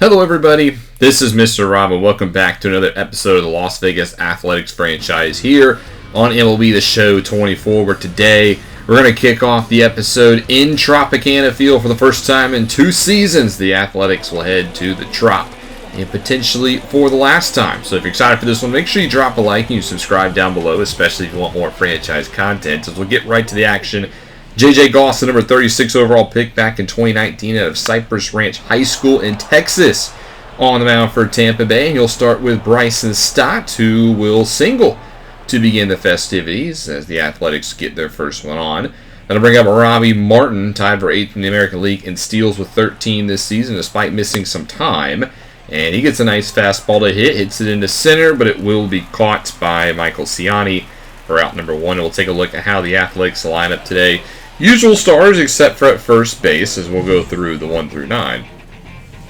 Hello everybody, this is Mr. Rob and welcome back to another episode of the Las Vegas Athletics franchise here on MLB The Show 24, where today we're going to kick off the episode in Tropicana Field for the first time in 2 seasons. The Athletics will head to the TROP, and potentially for the last time. So if you're excited for this one, make sure you drop a like and you subscribe down below, especially if you want more franchise content, as we'll get right to the action. J.J. Goss, the number 36 overall pick back in 2019 out of Cypress Ranch High School in Texas, on the mound for Tampa Bay. And you'll start with Bryson Stott, who will single to begin the festivities as the Athletics get their first one on. That'll bring up Robbie Martin, tied for 8th in the American League in steals with 13 this season, despite missing some time. And he gets a nice fastball to hit, hits it into center, but it will be caught by Michael Ciani for out number 1. And we'll take a look at how the Athletics line up today. Usual stars except for at first base, as we'll go through the 1 through 9.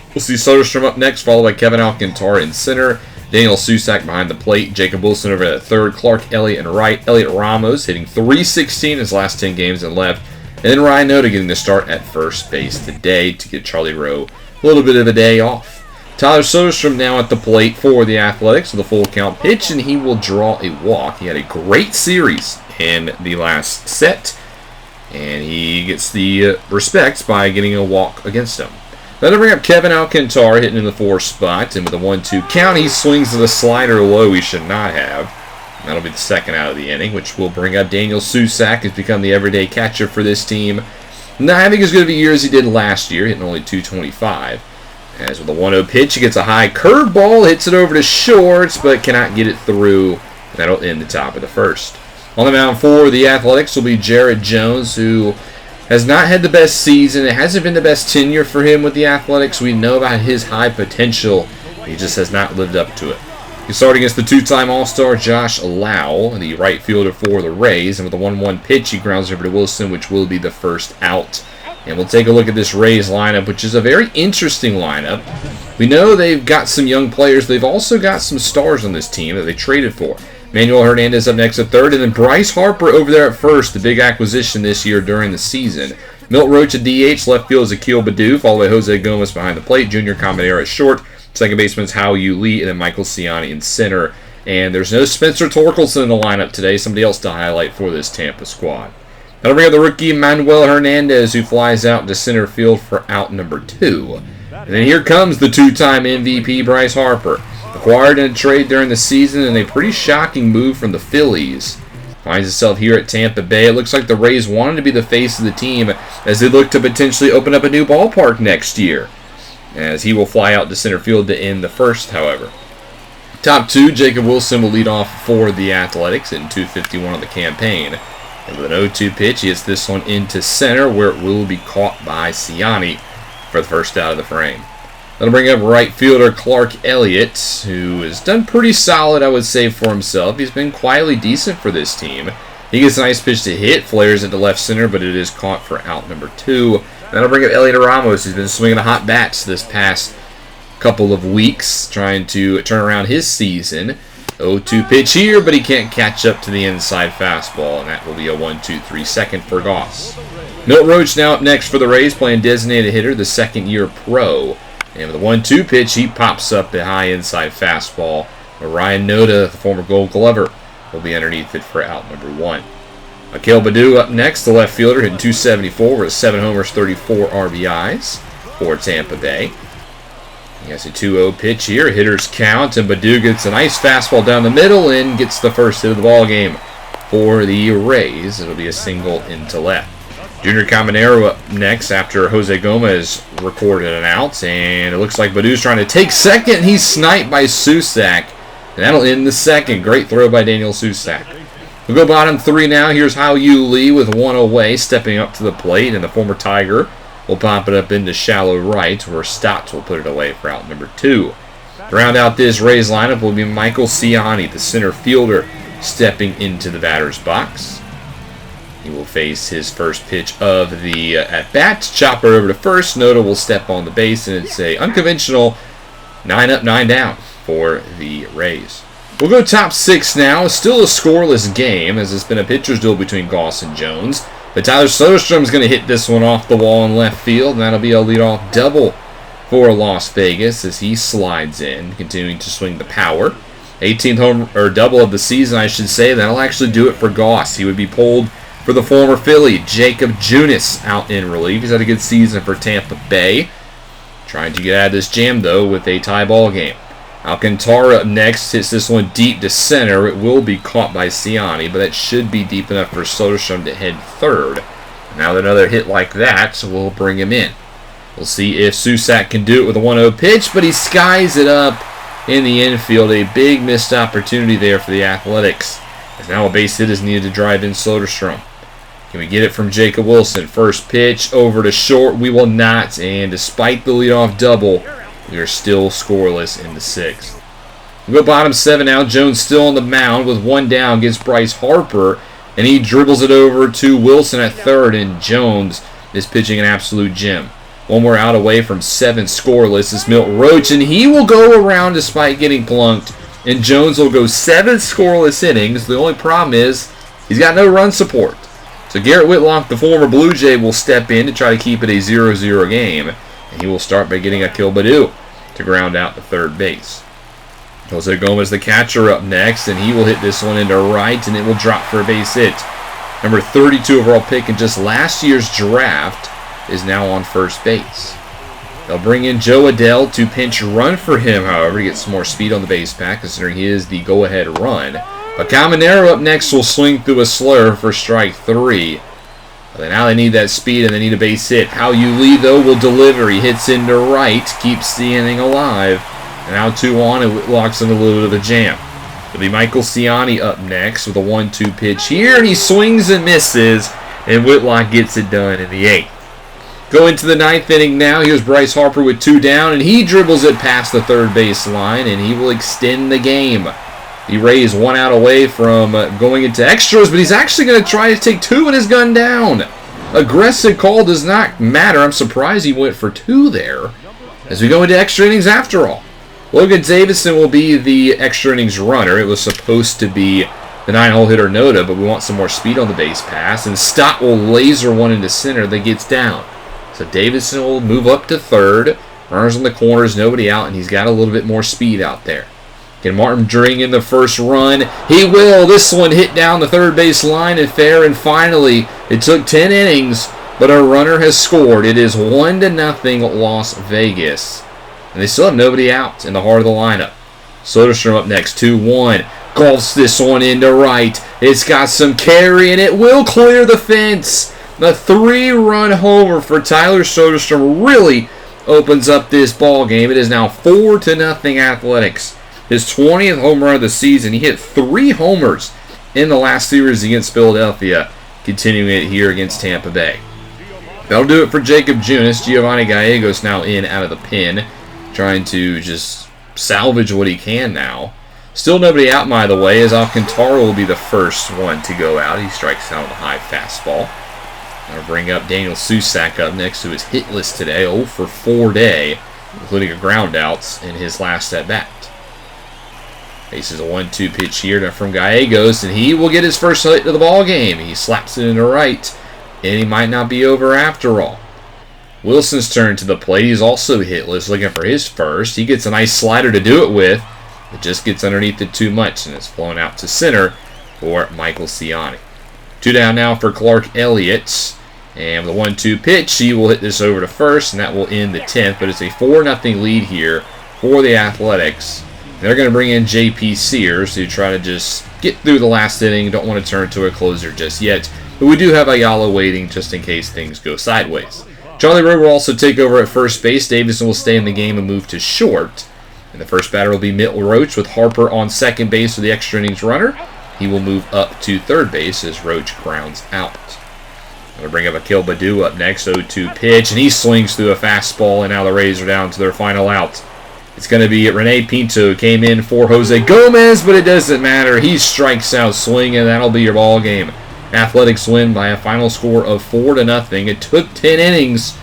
We'll see Soderstrom up next, followed by Kevin Alcantara in center, Daniel Susac behind the plate, Jacob Wilson over at third, Clark Elliott in right, Elliot Ramos hitting .316 in his last 10 games in left, and then Ryan Noda getting the start at first base today to get Charlie Rowe a little bit of a day off. Tyler Soderstrom now at the plate for the Athletics with a full count pitch, and he will draw a walk. He had a great series in the last set, and he gets the respect by getting a walk against him. That'll bring up Kevin Alcantara hitting in the 4 spot, and with a 1-2 count, he swings to the slider low he should not have. That'll be the second out of the inning, which will bring up Daniel Susac, who's become the everyday catcher for this team. Not having as good of a year as he did last year, hitting only .225. As with a 1-0 pitch, he gets a high curveball, hits it over to shorts, but cannot get it through. That'll end the top of the first. On the mound for the Athletics will be Jared Jones, who has not had the best season. It hasn't been the best tenure for him with the Athletics. We know about his high potential. He just has not lived up to it. He's starting against the 2-time All-Star Josh Lau, the right fielder for the Rays. And with a 1-1 pitch, he grounds over to Wilson, which will be the first out. And we'll take a look at this Rays lineup, which is a very interesting lineup. We know they've got some young players. They've also got some stars on this team that they traded for. Manuel Hernandez up next at third, and then Bryce Harper over there at first, the big acquisition this year during the season. Milt Roach at DH, left field is Akil Baddoo, followed by Jose Gomez behind the plate, Junior Caminero at short, second baseman is Hao-Yu Lee, and then Michael Ciani in center. And there's no Spencer Torkelson in the lineup today, somebody else to highlight for this Tampa squad. That'll bring up the rookie Manuel Hernandez, who flies out to center field for out number 2. And then here comes the 2-time MVP Bryce Harper. Acquired in a trade during the season, and a pretty shocking move from the Phillies. Finds himself here at Tampa Bay. It looks like the Rays wanted to be the face of the team as they look to potentially open up a new ballpark next year. As he will fly out to center field to end the first, however. Top 2, Jacob Wilson will lead off for the Athletics in .251 on the campaign. And with an 0-2 pitch, he hits this one into center, where it will be caught by Ciani for the first out of the frame. That'll bring up right fielder Clark Elliott, who has done pretty solid, I would say, for himself. He's been quietly decent for this team. He gets a nice pitch to hit, flares it to left center, but it is caught for out number 2. That'll bring up Elliot Ramos, who's been swinging a hot bats this past couple of weeks, trying to turn around his season. 0-2 pitch here, but he can't catch up to the inside fastball, and that will be a 1-2-3 second for Goss. Milt Roach now up next for the Rays, playing designated hitter, the second-year pro. And with a 1-2 pitch, he pops up a high inside fastball. Ryan Noda, the former Gold Glover, will be underneath it for out number 1. Akil Baddoo up next, the left fielder, hitting .274 with 7 homers, 34 RBIs for Tampa Bay. He has a 2-0 pitch here, hitter's count, and Baddoo gets a nice fastball down the middle and gets the first hit of the ball game for the Rays. It'll be a single into left. Junior Caminero up next after Jose Gomez recorded an out, and it looks like Baddoo's trying to take second. He's sniped by Susac, and that'll end the second. Great throw by Daniel Susac. We'll go bottom 3 now. Here's Hao-Yu Lee with 1 away, stepping up to the plate, and the former Tiger will pop it up into shallow right, where Stotts will put it away for out number 2. To round out this Rays lineup will be Michael Ciani, the center fielder, stepping into the batter's box. He will face his first pitch of the at-bat. Chopper over to first. Noda will step on the base, and it's a unconventional 9 up, 9 down for the Rays. We'll go top 6 now. Still a scoreless game, as it's been a pitcher's duel between Goss and Jones. But Tyler Soderstrom is going to hit this one off the wall in left field, and that'll be a leadoff double for Las Vegas as he slides in, continuing to swing the power. 18th home or double of the season, I should say. That'll actually do it for Goss. He would be pulled for the former Philly, Jacob Junis, out in relief. He's had a good season for Tampa Bay. Trying to get out of this jam, though, with a tie ball game. Alcantara up next, hits this one deep to center. It will be caught by Ciani, but that should be deep enough for Soderstrom to head third. Now another hit like that will bring him in. We'll see if Susac can do it with a 1-0 pitch, but he skies it up in the infield. A big missed opportunity there for the Athletics. As now a base hit is needed to drive in Soderstrom. Can we get it from Jacob Wilson? First pitch over to short. We will not. And despite the leadoff double, we are still scoreless in the sixth. We go bottom 7 now. Jones still on the mound with one down against Bryce Harper. And he dribbles it over to Wilson at third. And Jones is pitching an absolute gem. One more out away from 7 scoreless is Milt Roach. And he will go around despite getting plunked. And Jones will go 7 scoreless innings. The only problem is he's got no run support. So Garrett Whitlock, the former Blue Jay, will step in to try to keep it a 0-0 game. And he will start by getting Akil Baddoo to ground out to third base. Jose Gomez, the catcher, up next, and he will hit this one into right, and it will drop for a base hit. Number 32 overall pick in just last year's draft is now on first base. They'll bring in Joe Adell to pinch run for him, however, to get some more speed on the base path, considering he is the go-ahead run. But Caminero up next will swing through a slur for strike 3. But now they need that speed and they need a base hit. How you lead, though, will deliver. He hits into right, keeps the inning alive. And now 2 on, and Whitlock's in a little bit of a jam. It'll be Michael Ciani up next with a 1-2 pitch here, and he swings and misses, and Whitlock gets it done in the 8th. Go into the 9th inning now. Here's Bryce Harper with 2 down, and he dribbles it past the third base line, and he will extend the game. The Rays 1 out away from going into extras, but he's actually going to try to take 2 and his gun down. Aggressive call does not matter. I'm surprised he went for 2 there as we go into extra innings after all. Logan Davison will be the extra innings runner. It was supposed to be the 9-hole hitter Noda, but we want some more speed on the base pass, and Stott will laser one into center that gets down. So Davison will move up to third. Runners on the corners, nobody out, and he's got a little bit more speed out there. Can Martin bring in the first run? He will. This one hit down the third base line and fair, and finally, it took 10 innings, but a runner has scored. It is 1-0 Las Vegas. And they still have nobody out in the heart of the lineup. Soderstrom up next, 2-1. Golfs this one into right. It's got some carry, and it will clear the fence. The 3-run homer for Tyler Soderstrom really opens up this ball game. It is now 4-0 Athletics. His 20th home run of the season. He hit 3 homers in the last series against Philadelphia, continuing it here against Tampa Bay. That'll do it for Jacob Junis. Giovanni Gallegos now in out of the pen, trying to just salvage what he can now. Still nobody out, by the way, as Alcantara will be the first one to go out. He strikes out with a high fastball. I'll bring up Daniel Susac up next, who is hitless today, 0 for 4 day, including a ground out in his last at-bat. Faces a 1-2 pitch here from Gallegos, and he will get his first hit of the ball game. He slaps it into right, and he might not be over after all. Wilson's turn to the plate. He's also hitless, looking for his first. He gets a nice slider to do it with. It just gets underneath it too much, and it's flown out to center for Michael Ciani. 2 down now for Clark Elliott. And with a 1-2 pitch, he will hit this over to first, and that will end the 10th. But it's a 4-0 lead here for the Athletics. They're going to bring in J.P. Sears to try to just get through the last inning. Don't want to turn to a closer just yet. But we do have Ayala waiting just in case things go sideways. Charlie Rowe will also take over at first base. Davison will stay in the game and move to short. And the first batter will be Milt Roach with Harper on second base with the extra innings runner. He will move up to third base as Roach grounds out. I'm going to bring up Akil Baddoo up next. 0-2 pitch, and he swings through a fastball, and now the Rays are down to their final out. It's going to be Rene Pinto, came in for Jose Gomez, but it doesn't matter. He strikes out swinging, and that'll be your ball game. Athletics win by a final score of 4-0. It took 10 innings.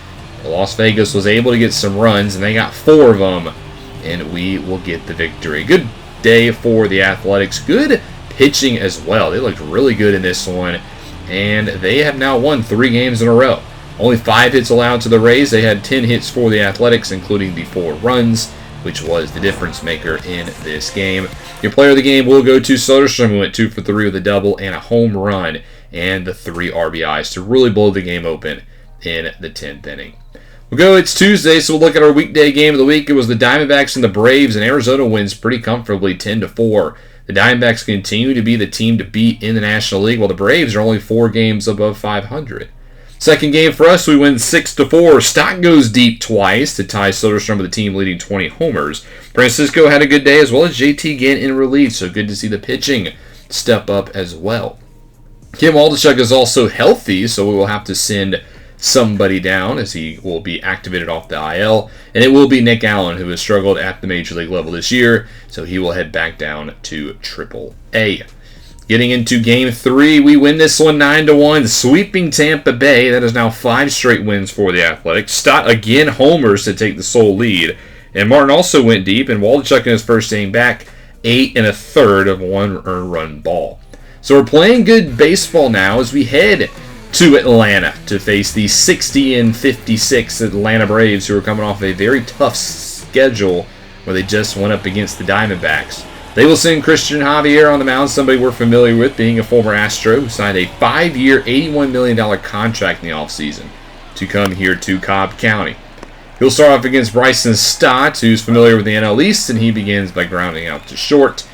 Las Vegas was able to get some runs, and they got 4 of them, and we will get the victory. Good day for the Athletics. Good pitching as well. They looked really good in this one, and they have now won 3 games in a row. Only 5 hits allowed to the Rays. They had 10 hits for the Athletics, including the 4 runs, which was the difference maker in this game. Your player of the game will go to Soderstrom, who went 2 for 3 with a double and a home run and the 3 RBIs to really blow the game open in the 10th inning. It's Tuesday, so we'll look at our weekday game of the week. It was the Diamondbacks and the Braves, and Arizona wins pretty comfortably 10-4. The Diamondbacks continue to be the team to beat in the National League, while the Braves are only 4 games above 500. Second game for us, we win 6-4. Stott goes deep twice to tie Soderstrom with the team leading 20 homers. Francisco had a good day, as well as JT again in relief, so good to see the pitching step up as well. Kim Waldichuk is also healthy, so we will have to send somebody down as he will be activated off the IL, and it will be Nick Allen, who has struggled at the major league level this year, so he will head back down to AAA. Getting into Game 3, we win this one 9-1, sweeping Tampa Bay. That is now 5 straight wins for the Athletics. Stott again homers to take the sole lead, and Martin also went deep, and Waldichuk in his first inning back, 8 1/3 of 1 earned run ball. So we're playing good baseball now as we head to Atlanta to face the 60-56 Atlanta Braves, who are coming off a very tough schedule where they just went up against the Diamondbacks. They will send Christian Javier on the mound, somebody we're familiar with, being a former Astro who signed a 5-year, $81 million contract in the offseason to come here to Cobb County. He'll start off against Bryson Stott, who's familiar with the NL East, and he begins by grounding out to short.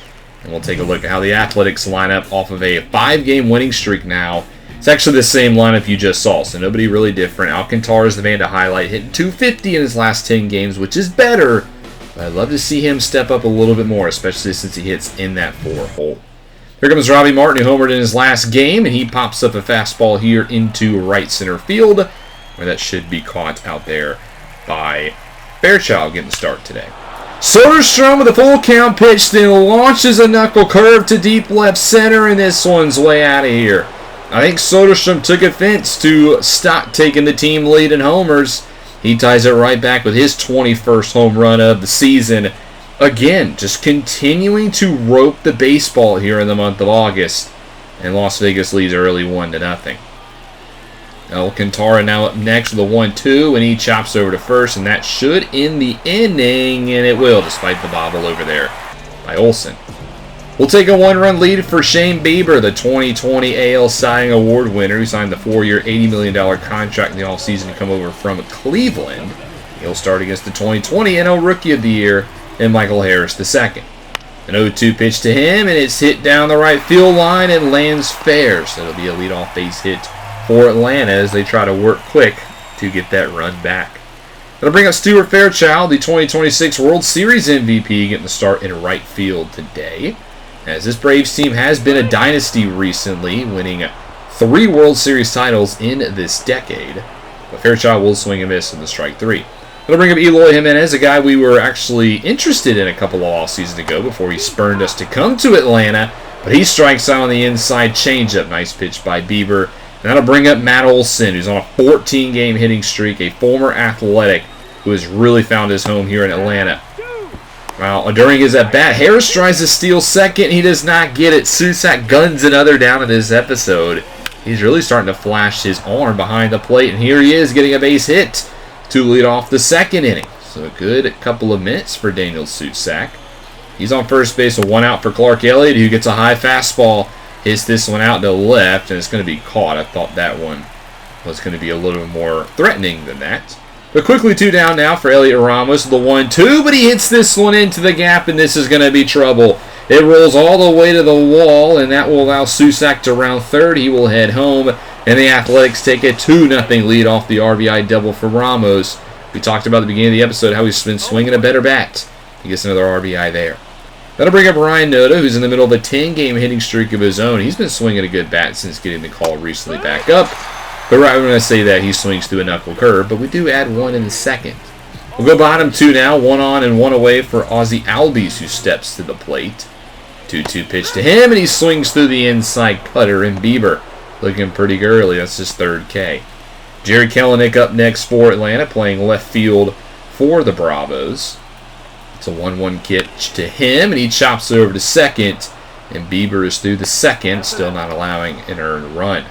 And we'll take a look at how the Athletics line up off of a 5-game winning streak now. It's actually the same lineup you just saw, so nobody really different. Alcantara is the man to highlight, hitting .250 in his last 10 games, which is better. But I'd love to see him step up a little bit more, especially since he hits in that 4 hole. Here comes Robbie Martin, who homered in his last game, and he pops up a fastball here into right center field, where that should be caught out there by Fairchild getting the start today. Soderstrom with a full count pitch, then launches a knuckle curve to deep left center, and this one's way out of here. I think Soderstrom took offense to Stott taking the team lead in homers. He ties it right back with his 21st home run of the season. Again, just continuing to rope the baseball here in the month of August. And Las Vegas leads early 1-0. Alcantara now up next with a 1-2, and he chops over to first, and that should end the inning, and it will, despite the bobble over there by Olsen. We'll take a 1-run lead for Shane Bieber, the 2020 AL Cy Young Award winner, who signed the 4-year, $80 million contract in the offseason to come over from Cleveland. He'll start against the 2020 NL Rookie of the Year and Michael Harris II. An 0-2 pitch to him, and it's hit down the right field line and lands fair. So it'll be a leadoff base hit for Atlanta as they try to work quick to get that run back. That'll bring up Stuart Fairchild, the 2026 World Series MVP, getting the start in right field today. As this Braves team has been a dynasty recently, winning 3 World Series titles in this decade. But Fairchild will swing and miss in the strike 3. That'll bring up Eloy Jimenez, a guy we were actually interested in a couple of off seasons ago before he spurned us to come to Atlanta. But he strikes out on the inside changeup. Nice pitch by Bieber. And that'll bring up Matt Olson, who's on a 14-game hitting streak, a former Athletic who has really found his home here in Atlanta. Well, during his at-bat, Harris tries to steal second. He does not get it. Susak guns another down in this episode. He's really starting to flash his arm behind the plate, and here he is getting a base hit to lead off the second inning. So a good couple of minutes for Daniel Susak. He's on first base with 1 out for Clark Elliott, who gets a high fastball. Hits this one out to left, and it's going to be caught. I thought that one was going to be a little more threatening than that. But quickly 2 down now for Elliot Ramos with the 1-2, but he hits this one into the gap, and this is going to be trouble. It rolls all the way to the wall, and that will allow Susak to round third. He will head home, and the Athletics take a 2-0 lead off the RBI double for Ramos. We talked about at the beginning of the episode how he's been swinging a better bat. He gets another RBI there. That'll bring up Ryan Noda, who's in the middle of a 10-game hitting streak of his own. He's been swinging a good bat since getting the call recently back up. But right when I say that, he swings through a knuckle curve, but we do add 1 in the second. We'll go bottom 2 now, 1 on and 1 away for Ozzie Albies, who steps to the plate. 2-2 pitch to him, and he swings through the inside cutter, and Bieber looking pretty girly. That's his 3rd K. Jerry Kelenic up next for Atlanta, playing left field for the Bravos. It's a 1-1 pitch to him, and he chops it over to second, and Bieber is through the second, still not allowing an earned run.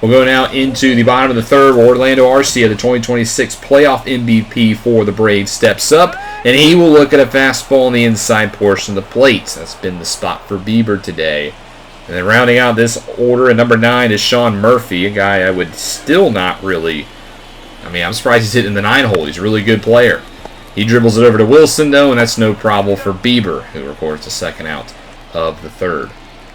We'll go now into the bottom of the third, where Orlando Arcia, the 2026 playoff MVP for the Braves, steps up, and he will look at a fastball on the inside portion of the plate. That's been the spot for Bieber today. And then rounding out this order at number 9 is Sean Murphy, a guy I would still not really... I'm surprised he's hitting the 9 hole. He's a really good player. He dribbles it over to Wilson, though, and that's no problem for Bieber, who records the second out of the third.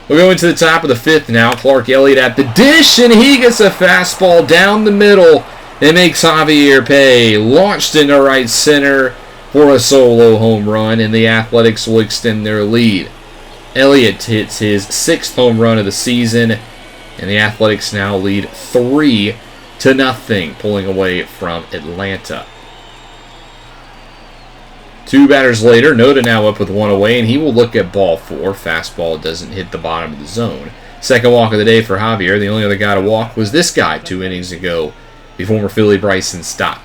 We'll go into the top of the 5th now. Clark Elliott at the dish, and he gets a fastball down the middle. It makes Javier pay. Launched into right center for a solo home run, and the Athletics will extend their lead. Elliott hits his 6th home run of the season, and the Athletics now lead 3-0, pulling away from Atlanta. 2 batters later, Noda now up with 1 away, and he will look at ball 4. Fastball doesn't hit the bottom of the zone. Second walk of the day for Javier. The only other guy to walk was this guy 2 innings ago, the former Philly Bryson Stott.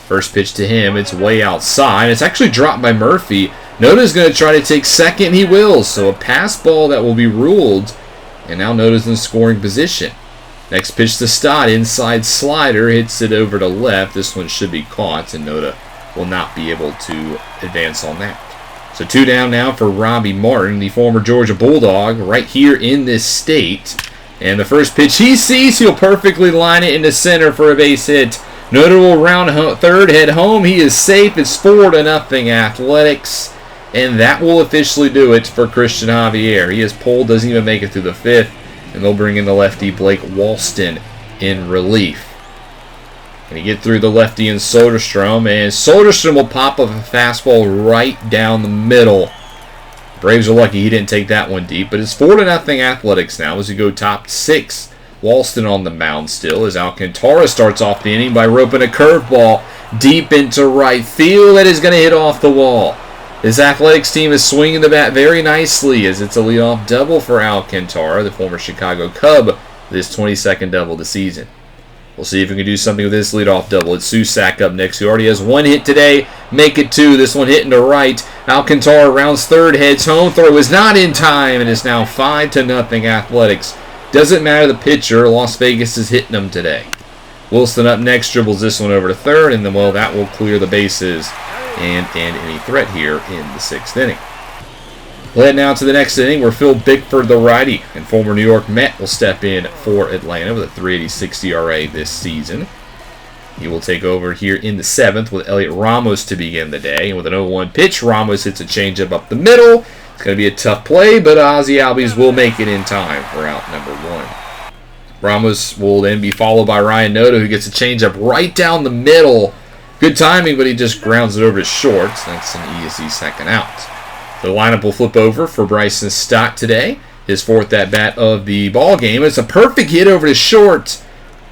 First pitch to him, it's way outside. It's actually dropped by Murphy. Noda's going to try to take second, and he will. So a pass ball that will be ruled, and now Noda's in scoring position. Next pitch to Stott, inside slider, hits it over to left. This one should be caught, and Noda will not be able to advance on that. So 2 down now for Robbie Martin, the former Georgia Bulldog, right here in this state. And the first pitch he sees, he'll perfectly line it into center for a base hit. Noda will round third, head home. He is safe. It's 4-0 Athletics. And that will officially do it for Christian Javier. He is pulled, doesn't even make it through the 5th. And they'll bring in the lefty Blake Walston in relief. And he get through the lefty and Soderstrom, and Soderstrom will pop up a fastball right down the middle. Braves are lucky he didn't take that one deep, but it's 4-0 Athletics now as we go top 6. Walston on the mound still as Alcantara starts off the inning by roping a curveball deep into right field that is going to hit off the wall. This Athletics team is swinging the bat very nicely as it's a leadoff double for Alcantara, the former Chicago Cub, this 22nd double of the season. We'll see if we can do something with this leadoff double. It's Susak up next, who already has 1 hit today. Make it 2. This one hitting to right. Alcantara rounds third, heads home. Throw is not in time, and it's now 5-0 Athletics. Doesn't matter the pitcher. Las Vegas is hitting them today. Wilson up next, dribbles this one over to third, and then, well, that will clear the bases and end any threat here in the 6th inning. We'll head now to the next inning where Phil Bickford, the righty and former New York Met, will step in for Atlanta with a .386 ERA this season. He will take over here in the 7th with Elliot Ramos to begin the day. And with an 0-1 pitch, Ramos hits a changeup up the middle. It's going to be a tough play, but Ozzie Albies will make it in time for out number 1. Ramos will then be followed by Ryan Noda, who gets a changeup right down the middle. Good timing, but he just grounds it over his shorts. That's an easy second out. The lineup will flip over for Bryson Stott today. His 4th at-bat of the ball game. It's a perfect hit over to short,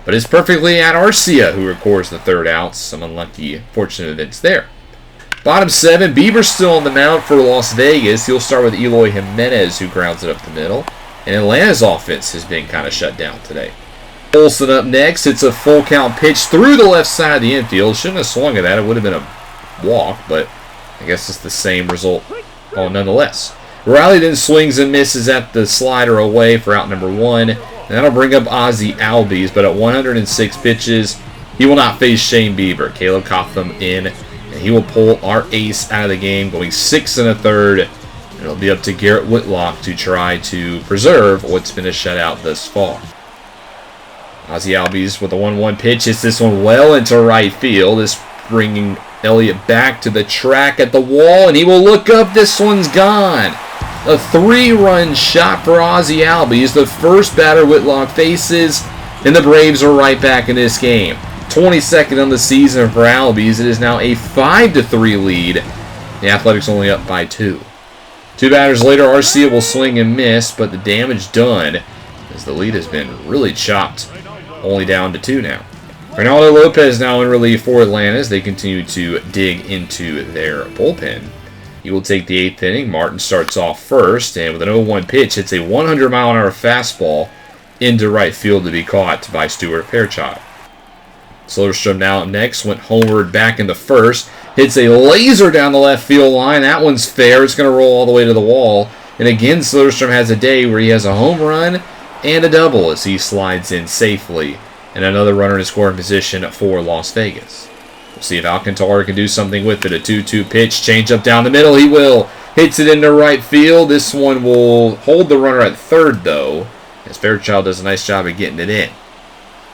but it's perfectly at Arcia, who records the 3rd out. Some unlucky, fortunate events there. Bottom 7, Bieber still on the mound for Las Vegas. He'll start with Eloy Jimenez, who grounds it up the middle. And Atlanta's offense has been kind of shut down today. Olsen up next. It's a full count pitch through the left side of the infield. Shouldn't have swung at that. It would have been a walk, but I guess it's the same result. Oh, nonetheless. Riley then swings and misses at the slider away for out number 1. And that'll bring up Ozzie Albies, but at 106 pitches, he will not face Shane Bieber. Caleb Cotham in, and he will pull our ace out of the game, going 6 1/3. And it'll be up to Garrett Whitlock to try to preserve what's been a shutout thus far. Ozzie Albies with a 1-1 pitch hits this one well into right field. This bringing Elliott back to the track at the wall, and he will look up. This one's gone. A 3-run shot for Ozzie Albies, the first batter Whitlock faces, and the Braves are right back in this game. 22nd on the season for Albies. It is now a 5-3 lead. The Athletics only up by 2. 2 batters later, Arcia will swing and miss, but the damage done as the lead has been really chopped, only down to 2 now. Ronaldo Lopez now in relief for Atlanta as they continue to dig into their bullpen. He will take the 8th inning. Martin starts off first, and with an 0-1 pitch, hits a 100-mile-an-hour fastball into right field to be caught by Stuart Fairchild. Soderstrom now up next, went homeward back into first, hits a laser down the left field line. That one's fair. It's going to roll all the way to the wall. And again, Soderstrom has a day where he has a home run and a double as he slides in safely. And another runner in scoring position for Las Vegas. We'll see if Alcantara can do something with it. A 2-2 pitch, change up down the middle. He will. Hits it into right field. This one will hold the runner at third, though, as Fairchild does a nice job of getting it in.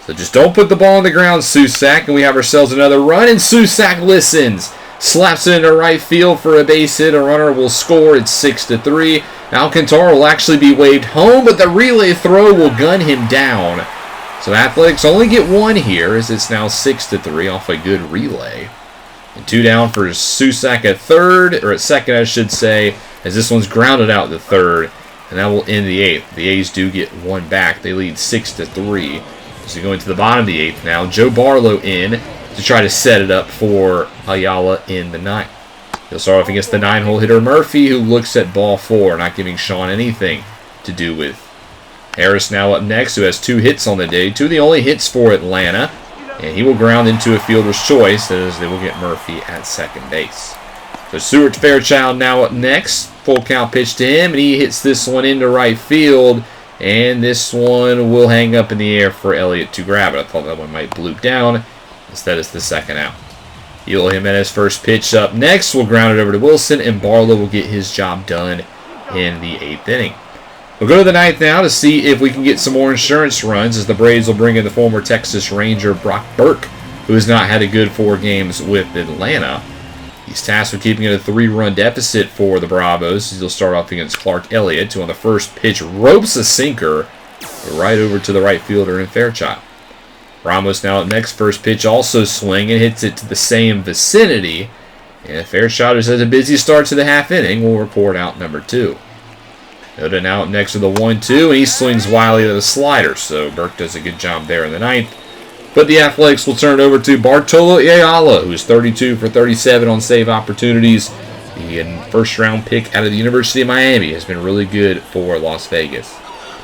So just don't put the ball on the ground, Susac, and we have ourselves another run, and Susac listens. Slaps it into right field for a base hit. A runner will score. It's 6-3. Alcantara will actually be waved home, but the relay throw will gun him down. So Athletics only get one here, as it's now 6-3 off a good relay. And 2 down for Susac at third, or at second, I should say, as this one's grounded out to third, and that will end the 8th. The A's do get one back. They lead 6-3. So going to the bottom of the 8th now. Joe Barlow in to try to set it up for Ayala in the 9th. He'll start off against the 9-hole hitter Murphy, who looks at ball 4, not giving Sean anything to do with. Harris now up next, who has 2 hits on the day. 2 of the only hits for Atlanta. And he will ground into a fielder's choice, as they will get Murphy at second base. So Stuart Fairchild now up next. Full count pitch to him, and he hits this one into right field. And this one will hang up in the air for Elliott to grab it. I thought that one might bloop down. Instead, it's the second out. Eloy Jimenez first pitch up next. Will ground it over to Wilson, and Barlow will get his job done in the 8th inning. We'll go to the 9th now to see if we can get some more insurance runs, as the Braves will bring in the former Texas Ranger Brock Burke, who has not had a good 4 games with Atlanta. He's tasked with keeping it a 3-run deficit for the Bravos. He'll start off against Clark Elliott, who on the first pitch ropes a sinker right over to the right fielder in Fairchild. Ramos now at next. First pitch also swing and hits it to the same vicinity. And Fairchild, who has a busy start to the half inning, will record out number 2. Oda now up next with a 1-2, and he swings wildly to the slider, so Burke does a good job there in the 9th. But the Athletics will turn it over to Bartolo Ayala, who's 32 for 37 on save opportunities. The first-round pick out of the University of Miami has been really good for Las Vegas.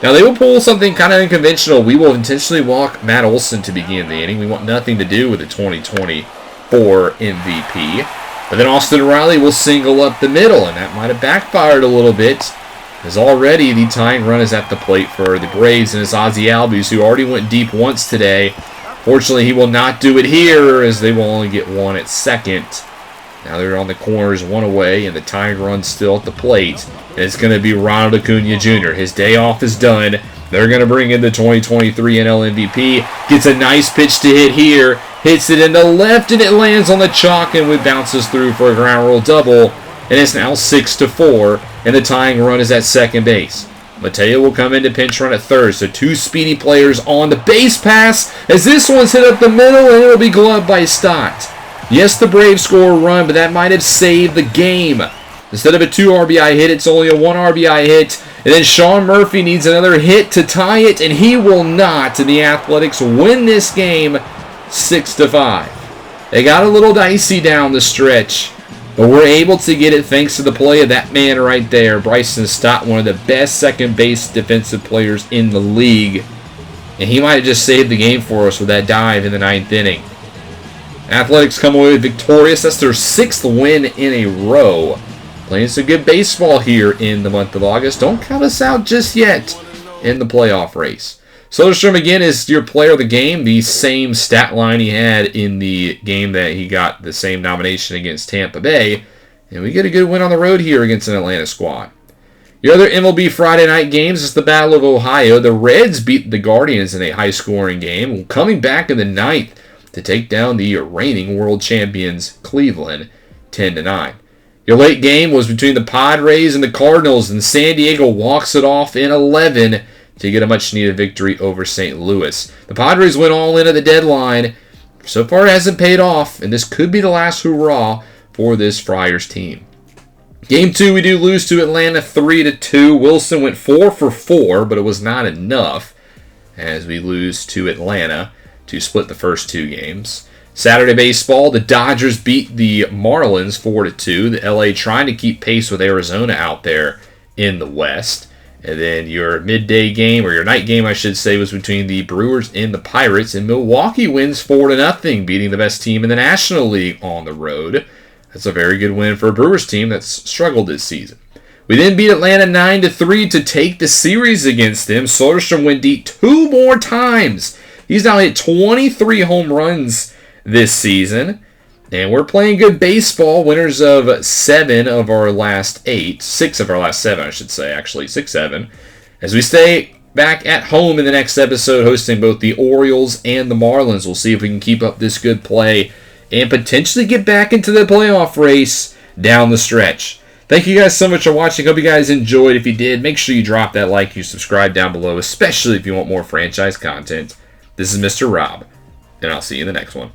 Now, they will pull something kind of unconventional. We will intentionally walk Matt Olson to begin the inning. We want nothing to do with the 2024 MVP. But then Austin Riley will single up the middle, and that might have backfired a little bit, as already the tying run is at the plate for the Braves, and it's Ozzie Albies, who already went deep once today. Fortunately, he will not do it here, as they will only get one at second. Now they're on the corners, 1 away, and the tying run's still at the plate. And it's going to be Ronald Acuna Jr. His day off is done. They're going to bring in the 2023 NL MVP. Gets a nice pitch to hit here. Hits it into left, and it lands on the chalk, and it bounces through for a ground rule double. And it's now 6-4, and the tying run is at second base. Mateo will come in to pinch run at third, so 2 speedy players on the base pass, as this one's hit up the middle, and it'll be gloved by Stott. Yes, the Braves score a run, but that might have saved the game. Instead of a 2 RBI hit, it's only a 1 RBI hit, and then Sean Murphy needs another hit to tie it, and he will not, and the Athletics win this game 6-5. They got a little dicey down the stretch, but we're able to get it thanks to the play of that man right there, Bryson Stott, one of the best second base defensive players in the league. And he might have just saved the game for us with that dive in the 9th inning. Athletics come away victorious. That's their 6th win in a row. Playing some good baseball here in the month of August. Don't count us out just yet in the playoff race. Soderstrom again is your player of the game. The same stat line he had in the game that he got the same nomination against Tampa Bay. And we get a good win on the road here against an Atlanta squad. Your other MLB Friday night games is the Battle of Ohio. The Reds beat the Guardians in a high-scoring game, coming back in the 9th to take down the reigning world champions Cleveland 10-9. Your late game was between the Padres and the Cardinals, and San Diego walks it off in 11 to get a much-needed victory over St. Louis. The Padres went all in at the deadline. So far, it hasn't paid off, and this could be the last hurrah for this Friars team. Game 2, we do lose to Atlanta 3-2. Wilson went 4 for 4, but it was not enough as we lose to Atlanta to split the first 2 games. Saturday baseball, the Dodgers beat the Marlins 4-2. The LA trying to keep pace with Arizona out there in the West. And then your midday game, or your night game, I should say, was between the Brewers and the Pirates. And Milwaukee wins 4-0, beating the best team in the National League on the road. That's a very good win for a Brewers team that's struggled this season. We then beat Atlanta 9-3 to take the series against them. Soderstrom went deep 2 more times. He's now hit 23 home runs this season. And we're playing good baseball. Winners of 7 of our last 8. 6 of our last 7, I should say, actually. 6-7. As we stay back at home in the next episode, hosting both the Orioles and the Marlins. We'll see if we can keep up this good play and potentially get back into the playoff race down the stretch. Thank you guys so much for watching. Hope you guys enjoyed. If you did, make sure you drop that like, you subscribe down below, especially if you want more franchise content. This is Mr. Rob, and I'll see you in the next one.